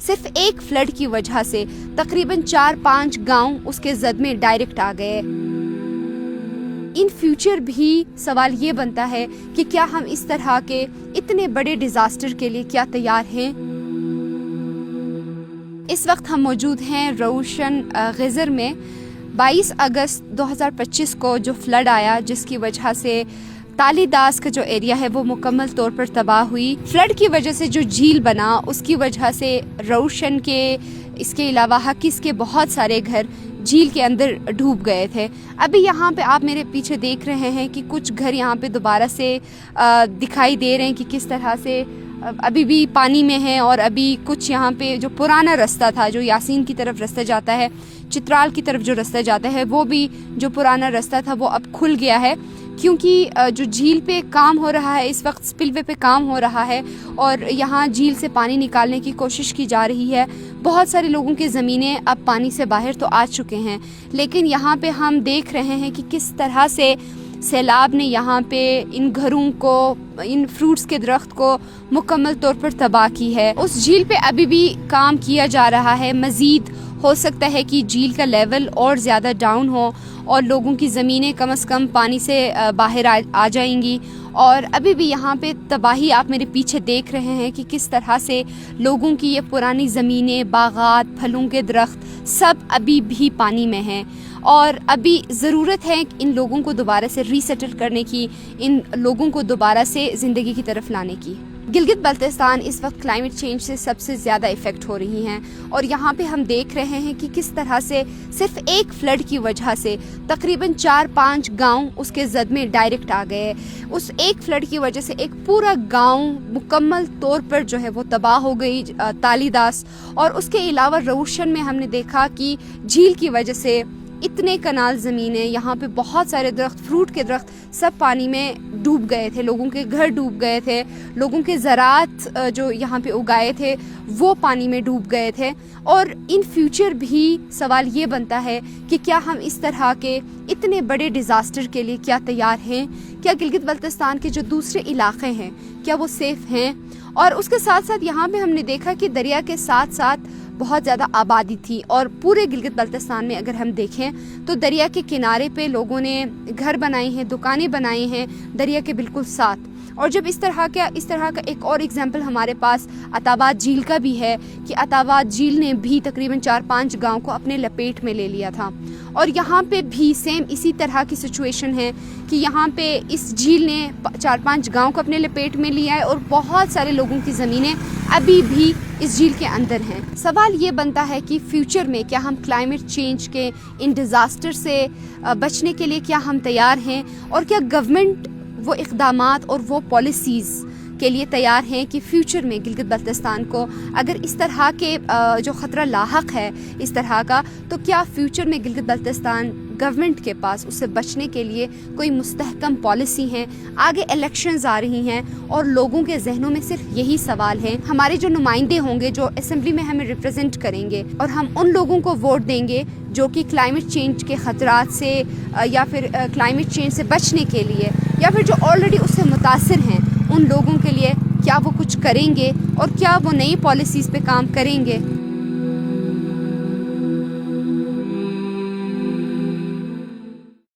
صرف ایک فلڈ کی وجہ سے تقریباً 4-5 گاؤں اس کے زد میں ڈائریکٹ آ گئے۔ ان فیوچر بھی سوال یہ بنتا ہے کہ کیا ہم اس طرح کے اتنے بڑے ڈیزاسٹر کے لیے کیا تیار ہیں؟ اس وقت ہم موجود ہیں روشن غزر میں۔ 22 اگست 2025 کو جو فلڈ آیا جس کی وجہ سے تالی داس کا جو ایریا ہے وہ مکمل طور پر تباہ ہوئی۔ فلڈ کی وجہ سے جو جھیل بنا اس کی وجہ سے روشن کے اس کے علاوہ حقیس کے بہت سارے گھر جھیل کے اندر ڈوب گئے تھے۔ ابھی یہاں پہ آپ میرے پیچھے دیکھ رہے ہیں کہ کچھ گھر یہاں پہ دوبارہ سے دکھائی دے رہے ہیں کہ کس طرح سے ابھی بھی پانی میں ہیں، اور ابھی کچھ یہاں پہ جو پرانا رستہ تھا جو یاسین کی طرف رستہ جاتا ہے، چترال کی طرف جو رستہ جاتا ہے، وہ بھی جو پرانا رستہ تھا وہ اب کھل گیا ہے، کیونکہ جو جھیل پہ کام ہو رہا ہے اس وقت سپل وے پہ کام ہو رہا ہے اور یہاں جھیل سے پانی نکالنے کی کوشش کی جا رہی ہے۔ بہت سارے لوگوں کی زمینیں اب پانی سے باہر تو آ چکے ہیں، لیکن یہاں پہ ہم دیکھ رہے ہیں کہ کس طرح سے سیلاب نے یہاں پہ ان گھروں کو، ان فروٹس کے درخت کو مکمل طور پر تباہ کی ہے۔ اس جھیل پہ ابھی بھی کام کیا جا رہا ہے، مزید ہو سکتا ہے کہ جھیل کا لیول اور زیادہ ڈاؤن ہو اور لوگوں کی زمینیں کم از کم پانی سے باہر آ جائیں گی، اور ابھی بھی یہاں پہ تباہی آپ میرے پیچھے دیکھ رہے ہیں کہ کس طرح سے لوگوں کی یہ پرانی زمینیں، باغات، پھلوں کے درخت سب ابھی بھی پانی میں ہیں، اور ابھی ضرورت ہے ان لوگوں کو دوبارہ سے ری سیٹل کرنے کی، ان لوگوں کو دوبارہ سے زندگی کی طرف لانے کی۔ گلگت بلتستان اس وقت کلائمیٹ چینج سے سب سے زیادہ افیکٹ ہو رہی ہیں، اور یہاں پہ ہم دیکھ رہے ہیں کہ کس طرح سے صرف ایک فلڈ کی وجہ سے تقریباً 4-5 گاؤں اس کے زد میں ڈائریکٹ آ گئے۔ اس ایک فلڈ کی وجہ سے ایک پورا گاؤں مکمل طور پر جو ہے وہ تباہ ہو گئی، تالی داس، اور اس کے علاوہ روشن میں ہم نے دیکھا کہ جھیل کی وجہ سے اتنے کنال زمینیں، یہاں پہ بہت سارے درخت، فروٹ کے درخت سب پانی میں ڈوب گئے تھے، لوگوں کے گھر ڈوب گئے تھے، لوگوں کے زراعت جو یہاں پہ اگائے تھے وہ پانی میں ڈوب گئے تھے۔ اور ان فیوچر بھی سوال یہ بنتا ہے کہ کیا ہم اس طرح کے اتنے بڑے ڈیزاسٹر کے لیے کیا تیار ہیں؟ کیا گلگت بلتستان کے جو دوسرے علاقے ہیں کیا وہ سیف ہیں؟ اور اس کے ساتھ ساتھ یہاں پہ ہم نے دیکھا کہ دریا کے ساتھ ساتھ بہت زیادہ آبادی تھی، اور پورے گلگت بلتستان میں اگر ہم دیکھیں تو دریا کے کنارے پہ لوگوں نے گھر بنائے ہیں، دکانیں بنائی ہیں دریا کے بالکل ساتھ۔ اور جب اس طرح کا ایک اور ایگزامپل ہمارے پاس عطاباد جھیل کا بھی ہے کہ عطاباد جھیل نے بھی تقریباً 4-5 گاؤں کو اپنے لپیٹ میں لے لیا تھا، اور یہاں پہ بھی سیم اسی طرح کی سچویشن ہے کہ یہاں پہ اس جھیل نے 4-5 گاؤں کو اپنے لپیٹ میں لیا ہے، اور بہت سارے لوگوں کی زمینیں ابھی بھی اس جھیل کے اندر ہیں۔ سوال یہ بنتا ہے کہ فیوچر میں کیا ہم کلائمیٹ چینج کے ان ڈیزاسٹر سے بچنے کے لیے کیا ہم تیار ہیں، اور کیا گورنمنٹ وہ اقدامات اور وہ پالیسیز کے لیے تیار ہیں کہ فیوچر میں گلگت بلتستان کو اگر اس طرح کے جو خطرہ لاحق ہے اس طرح کا، تو کیا فیوچر میں گلگت بلتستان گورنمنٹ کے پاس اس سے بچنے کے لیے کوئی مستحکم پالیسی ہیں؟ آگے الیکشنز آ رہی ہیں اور لوگوں کے ذہنوں میں صرف یہی سوال ہیں، ہمارے جو نمائندے ہوں گے جو اسمبلی میں ہمیں ریپرزینٹ کریں گے، اور ہم ان لوگوں کو ووٹ دیں گے جو کہ کلائمیٹ چینج کے خطرات سے یا پھر کلائمیٹ چینج سے بچنے کے لیے، یا پھر جو آلریڈی اس سے متاثر ہیں ان لوگوں کے لیے کیا وہ کچھ کریں گے، اور کیا وہ نئی پالیسیز پہ کام کریں گے؟